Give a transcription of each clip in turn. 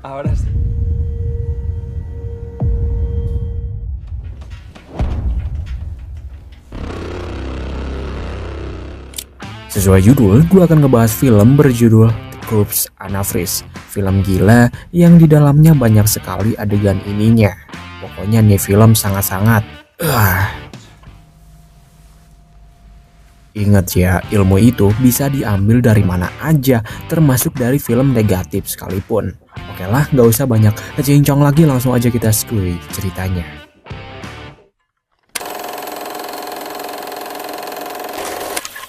Ahora sí. Sesuai judul, gue akan ngebahas film berjudul The Corpse Anafris. Film gila yang di dalamnya banyak sekali adegan ininya. Pokoknya nih film sangat-sangat Ingat ya, ilmu itu bisa diambil dari mana aja, termasuk dari film negatif sekalipun. Oke lah, gak usah banyak cincong lagi, langsung aja kita skui ceritanya.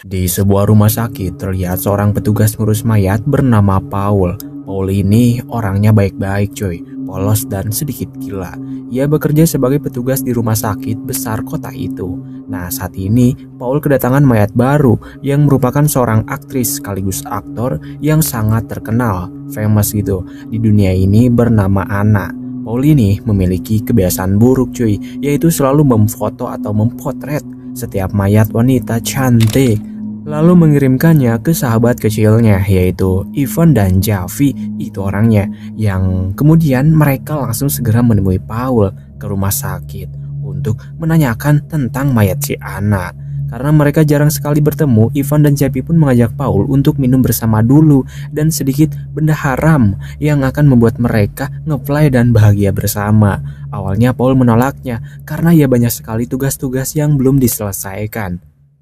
Di sebuah rumah sakit terlihat seorang petugas ngurus mayat bernama Paul. Paul ini orangnya baik-baik cuy, polos dan sedikit gila. Ia bekerja sebagai petugas di rumah sakit besar kota itu. Nah saat ini Paul kedatangan mayat baru yang merupakan seorang aktris sekaligus aktor yang sangat terkenal, famous gitu di dunia ini bernama Anna. Paul ini memiliki kebiasaan buruk cuy, yaitu selalu memfoto atau mempotret setiap mayat wanita cantik, lalu mengirimkannya ke sahabat kecilnya yaitu Ivan dan Javi, itu orangnya, yang kemudian mereka langsung segera menemui Paul ke rumah sakit untuk menanyakan tentang mayat si Anna. Karena mereka jarang sekali bertemu, Ivan dan Javi pun mengajak Paul untuk minum bersama dulu dan sedikit benda haram yang akan membuat mereka ngeplay dan bahagia bersama. Awalnya Paul menolaknya karena ia banyak sekali tugas-tugas yang belum diselesaikan.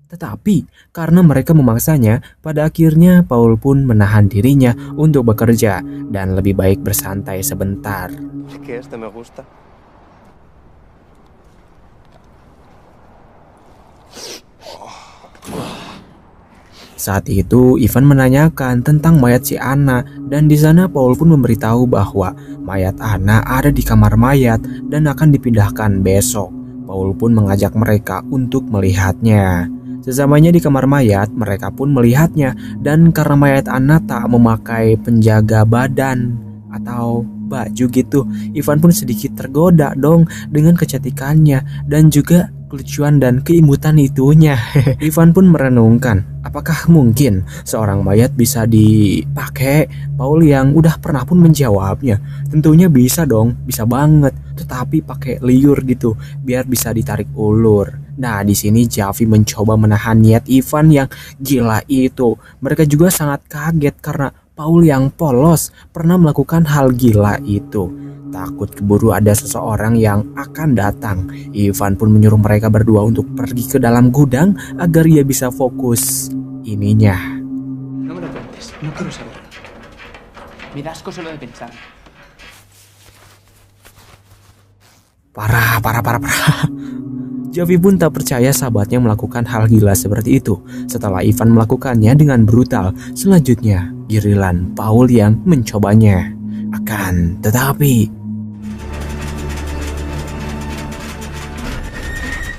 Tetapi karena mereka memaksanya, pada akhirnya Paul pun menahan dirinya untuk bekerja dan lebih baik bersantai sebentar. Saat itu Ivan menanyakan tentang mayat si Anna dan di sana Paul pun memberitahu bahwa mayat Anna ada di kamar mayat dan akan dipindahkan besok. Paul pun mengajak mereka untuk melihatnya. Sesamanya di kamar mayat, mereka pun melihatnya dan karena mayat Anna tak memakai penjaga badan atau baju gitu, Ivan pun sedikit tergoda dong dengan kecantikannya dan juga kelucuan dan keimutan itunya. Ivan pun merenungkan, apakah mungkin seorang mayat bisa dipakai? Paul yang udah pernah pun menjawabnya, tentunya bisa dong, bisa banget. Tetapi pakai liur gitu, biar bisa ditarik ulur. Nah di sini Javi mencoba menahan niat Ivan yang gila itu. Mereka juga sangat kaget karena Paul yang polos pernah melakukan hal gila itu. Takut keburu ada seseorang yang akan datang, Ivan pun menyuruh mereka berdua untuk pergi ke dalam gudang agar ia bisa fokus ininya. No me lo cuentes, no quiero saberlo. Me da asco solo de pensar. Parah. Javi pun tak percaya sahabatnya melakukan hal gila seperti itu. Setelah Ivan melakukannya dengan brutal, selanjutnya giliran Paul yang mencobanya. Akan tetapi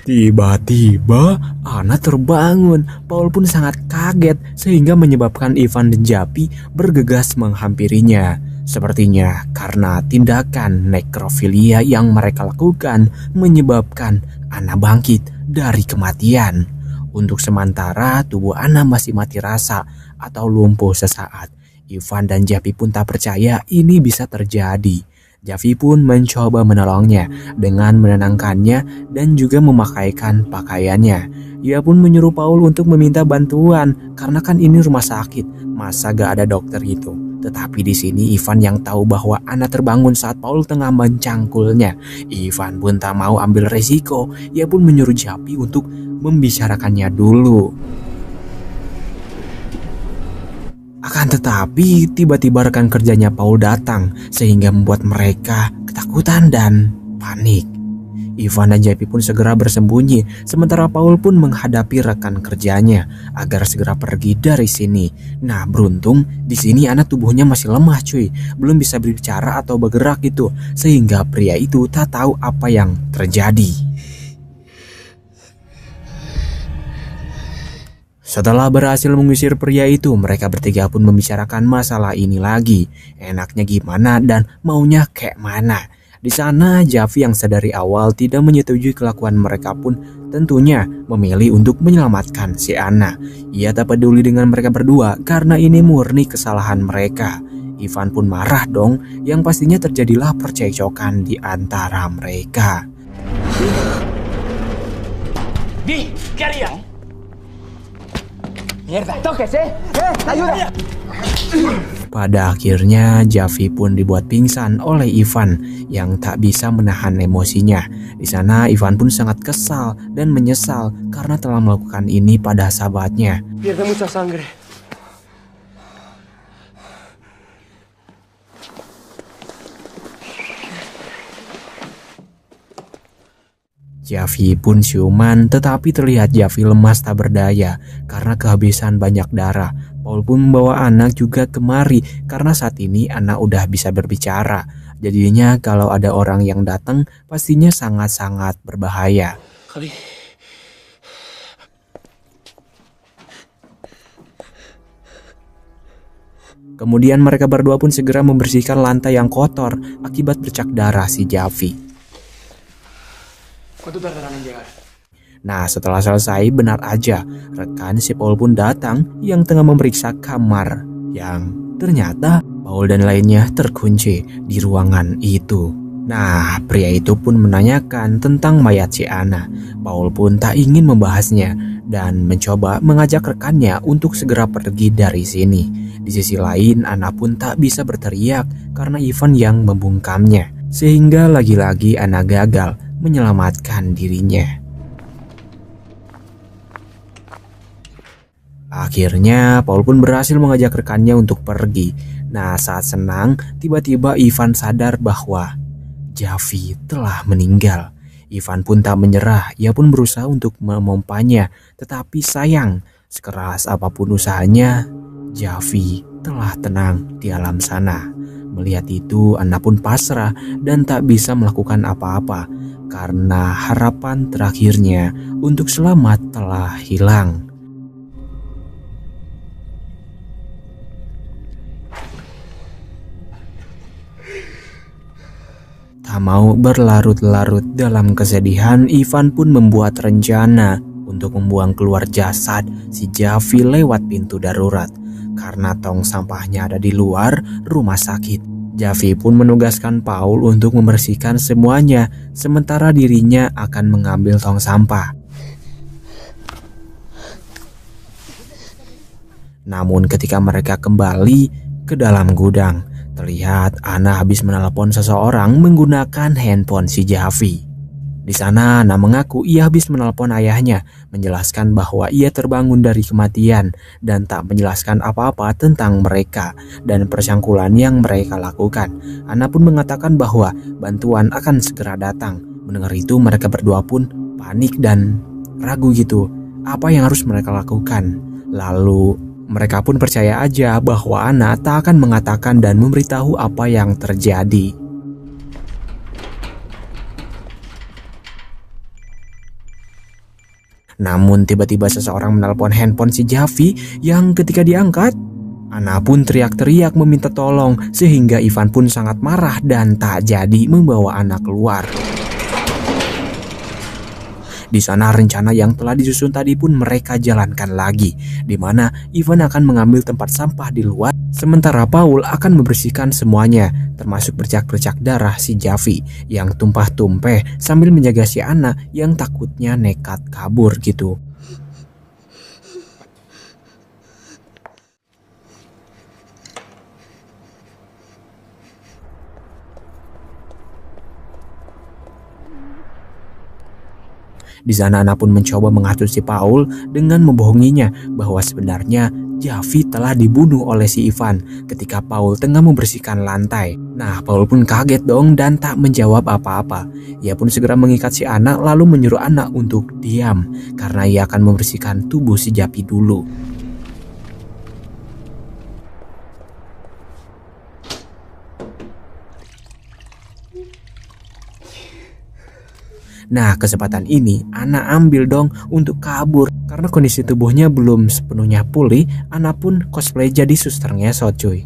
tiba-tiba Anna terbangun. Paul pun sangat kaget sehingga menyebabkan Ivan dan Javi bergegas menghampirinya. Sepertinya karena tindakan nekrofilia yang mereka lakukan menyebabkan Anna bangkit dari kematian. Untuk sementara tubuh Anna masih mati rasa atau lumpuh sesaat. Ivan dan Javi pun tak percaya ini bisa terjadi. Javi pun mencoba menolongnya dengan menenangkannya dan juga memakaikan pakaiannya. Ia pun menyuruh Paul untuk meminta bantuan karena kan ini rumah sakit, masa gak ada dokter gitu. Tetapi di sini Ivan yang tahu bahwa Anna terbangun saat Paul tengah mencangkulnya. Ivan pun tak mau ambil resiko. Ia pun menyuruh Javi untuk membicarakannya dulu. Akan tetapi tiba-tiba rekan kerjanya Paul datang sehingga membuat mereka ketakutan dan panik. Ivan dan Javi pun segera bersembunyi sementara Paul pun menghadapi rekan kerjanya agar segera pergi dari sini. Nah beruntung di sini anak tubuhnya masih lemah cuy, belum bisa berbicara atau bergerak gitu sehingga pria itu tak tahu apa yang terjadi. Setelah berhasil mengusir pria itu, mereka bertiga pun membicarakan masalah ini lagi. Enaknya gimana dan maunya kayak mana. Di sana Javi yang sadari awal tidak menyetujui kelakuan mereka pun tentunya memilih untuk menyelamatkan si Anna. Ia tak peduli dengan mereka berdua karena ini murni kesalahan mereka. Ivan pun marah dong, yang pastinya terjadilah percekcokan di antara mereka. Di, ¿qué haría? Mierda, toques, ayuda. Pada akhirnya Javi pun dibuat pingsan oleh Ivan yang tak bisa menahan emosinya. Di sana Ivan pun sangat kesal dan menyesal karena telah melakukan ini pada sahabatnya. Pierde mucha sangre. Javi pun siuman, tetapi terlihat Javi lemas tak berdaya karena kehabisan banyak darah. Paul pun membawa anak juga kemari karena saat ini anak udah bisa berbicara. Jadinya kalau ada orang yang datang pastinya sangat-sangat berbahaya. Javi. Kemudian mereka berdua pun segera membersihkan lantai yang kotor akibat bercak darah si Javi. ¿Cuánto tardarán en llegar? Nah, setelah selesai, benar aja rekan si Paul pun datang yang tengah memeriksa kamar yang ternyata Paul dan lainnya terkunci di ruangan itu. Nah, pria itu pun menanyakan tentang mayat si Anna. Paul pun tak ingin membahasnya dan mencoba mengajak rekannya untuk segera pergi dari sini. Di sisi lain, Anna pun tak bisa berteriak karena Ivan yang membungkamnya. Sehingga lagi-lagi Anna gagal menyelamatkan dirinya. Akhirnya Paul pun berhasil mengajak rekannya untuk pergi. Nah, saat senang, tiba-tiba Ivan sadar bahwa Javi telah meninggal. Ivan pun tak menyerah, ia pun berusaha untuk memompanya. Tetapi sayang, sekeras apapun usahanya, Javi telah tenang di alam sana. Melihat itu, Anna pun pasrah dan tak bisa melakukan apa-apa karena harapan terakhirnya untuk selamat telah hilang. Tak mau berlarut-larut dalam kesedihan, Ivan pun membuat rencana untuk membuang keluar jasad si Javi lewat pintu darurat. Karena tong sampahnya ada di luar rumah sakit, Javi pun menugaskan Paul untuk membersihkan semuanya, sementara dirinya akan mengambil tong sampah. Namun ketika mereka kembali ke dalam gudang, terlihat Anna habis menelepon seseorang menggunakan handphone si Javi. Di sana Anna mengaku ia habis menelepon ayahnya, menjelaskan bahwa ia terbangun dari kematian dan tak menjelaskan apa-apa tentang mereka dan persangkulan yang mereka lakukan. Anna pun mengatakan bahwa bantuan akan segera datang. Mendengar itu mereka berdua pun panik dan ragu gitu, apa yang harus mereka lakukan. Lalu mereka pun percaya aja bahwa Anna tak akan mengatakan dan memberitahu apa yang terjadi. Namun tiba-tiba seseorang menelpon handphone si Javi yang ketika diangkat, Anna pun teriak-teriak meminta tolong sehingga Ivan pun sangat marah dan tak jadi membawa Anna keluar. Di sana rencana yang telah disusun tadi pun mereka jalankan lagi, di mana Ivan akan mengambil tempat sampah di luar, sementara Paul akan membersihkan semuanya, termasuk bercak-bercak darah si Javi yang tumpah-tumpeh sambil menjaga si Anna yang takutnya nekat kabur gitu. Di sana Anna pun mencoba mengatur si Paul dengan membohonginya bahwa sebenarnya Javi telah dibunuh oleh si Ivan ketika Paul tengah membersihkan lantai. Nah, Paul pun kaget dong dan tak menjawab apa-apa. Ia pun segera mengikat si Anna lalu menyuruh Anna untuk diam karena ia akan membersihkan tubuh si Javi dulu. Nah, kesempatan ini Anna ambil dong untuk kabur. Karena kondisi tubuhnya belum sepenuhnya pulih, Anna pun cosplay jadi suster ngesot cuy.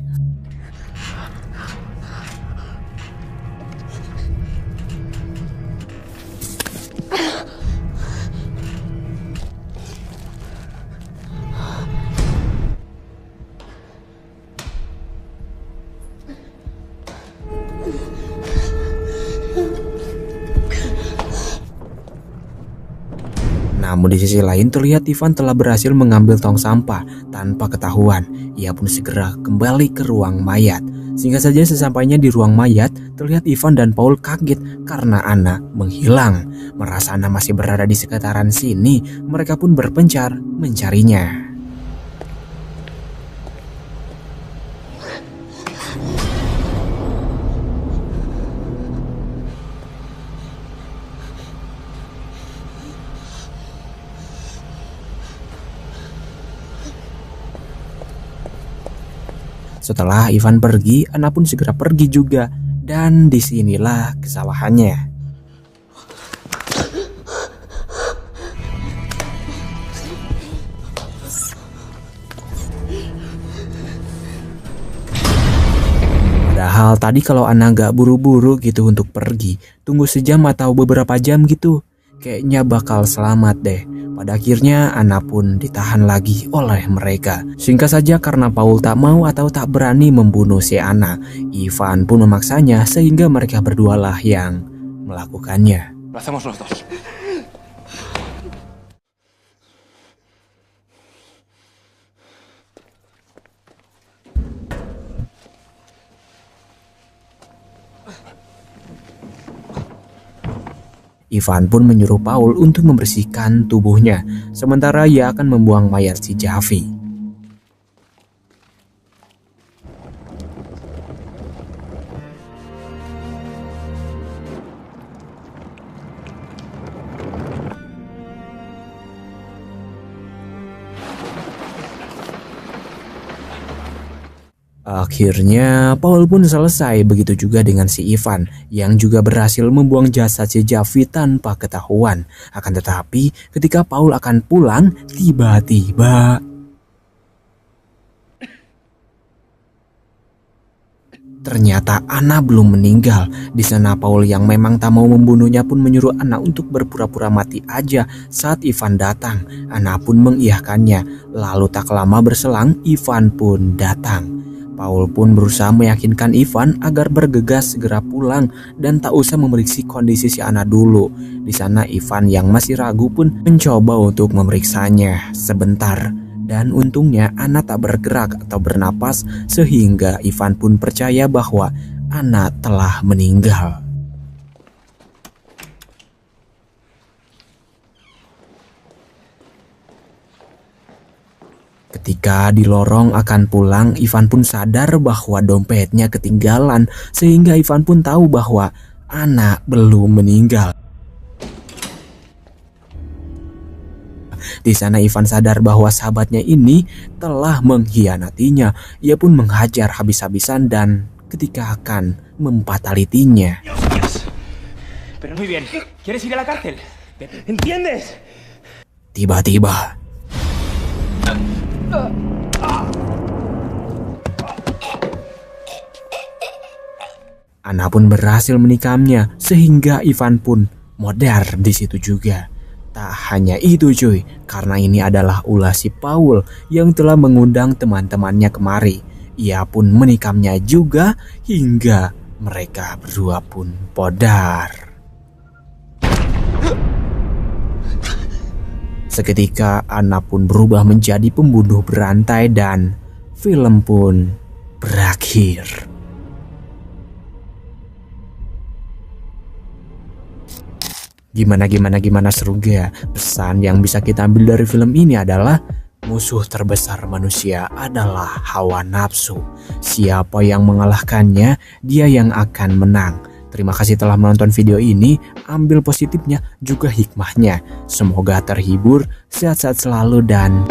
Namun di sisi lain terlihat Ivan telah berhasil mengambil tong sampah tanpa ketahuan. Ia pun segera kembali ke ruang mayat. Singkat saja sesampainya di ruang mayat, terlihat Ivan dan Paul kaget karena Anna menghilang. Merasa Anna masih berada di sekitaran sini, mereka pun berpencar mencarinya. Setelah Ivan pergi, Anna pun segera pergi juga. Dan disinilah kesalahannya. Padahal tadi kalau Anna gak buru-buru gitu untuk pergi, tunggu sejam atau beberapa jam gitu, kayaknya bakal selamat deh. Pada akhirnya Anna pun ditahan lagi oleh mereka. Singkat saja karena Paul tak mau atau tak berani membunuh si Anna, Ivan pun memaksanya sehingga mereka berdualah yang melakukannya. Lo hacemos los dos. Ivan pun menyuruh Paul untuk membersihkan tubuhnya, sementara ia akan membuang mayat si Javi. Akhirnya Paul pun selesai, begitu juga dengan si Ivan yang juga berhasil membuang jasad si Javi tanpa ketahuan. Akan tetapi ketika Paul akan pulang, tiba-tiba ternyata Anna belum meninggal. Di sana Paul yang memang tak mau membunuhnya pun menyuruh Anna untuk berpura-pura mati aja saat Ivan datang. Anna pun mengiyakannya. Lalu tak lama berselang Ivan pun datang. Paul pun berusaha meyakinkan Ivan agar bergegas segera pulang dan tak usah memeriksa kondisi si Anna dulu. Di sana Ivan yang masih ragu pun mencoba untuk memeriksanya sebentar. Dan untungnya Anna tak bergerak atau bernapas sehingga Ivan pun percaya bahwa Anna telah meninggal. Ketika di lorong akan pulang, Ivan pun sadar bahwa dompetnya ketinggalan sehingga Ivan pun tahu bahwa Anna belum meninggal. Di sana Ivan sadar bahwa sahabatnya ini telah mengkhianatinya. Ia pun menghajar habis-habisan dan ketika akan mempatalitinya. Pero muy bien. ¿Quieres ir a la cárcel? ¿Entiendes? Tiba-tiba Anna pun berhasil menikamnya sehingga Ivan pun modar di situ juga. Tak hanya itu cuy, karena ini adalah ulah si Paul yang telah mengundang teman-temannya kemari. Ia pun menikamnya juga hingga mereka berdua pun podar. Seketika Anna pun berubah menjadi pembunuh berantai dan film pun berakhir. Gimana seru gak? Pesan yang bisa kita ambil dari film ini adalah musuh terbesar manusia adalah hawa nafsu. Siapa yang mengalahkannya, dia yang akan menang. Terima kasih telah menonton video ini, ambil positifnya juga hikmahnya. Semoga terhibur, sehat-sehat selalu dan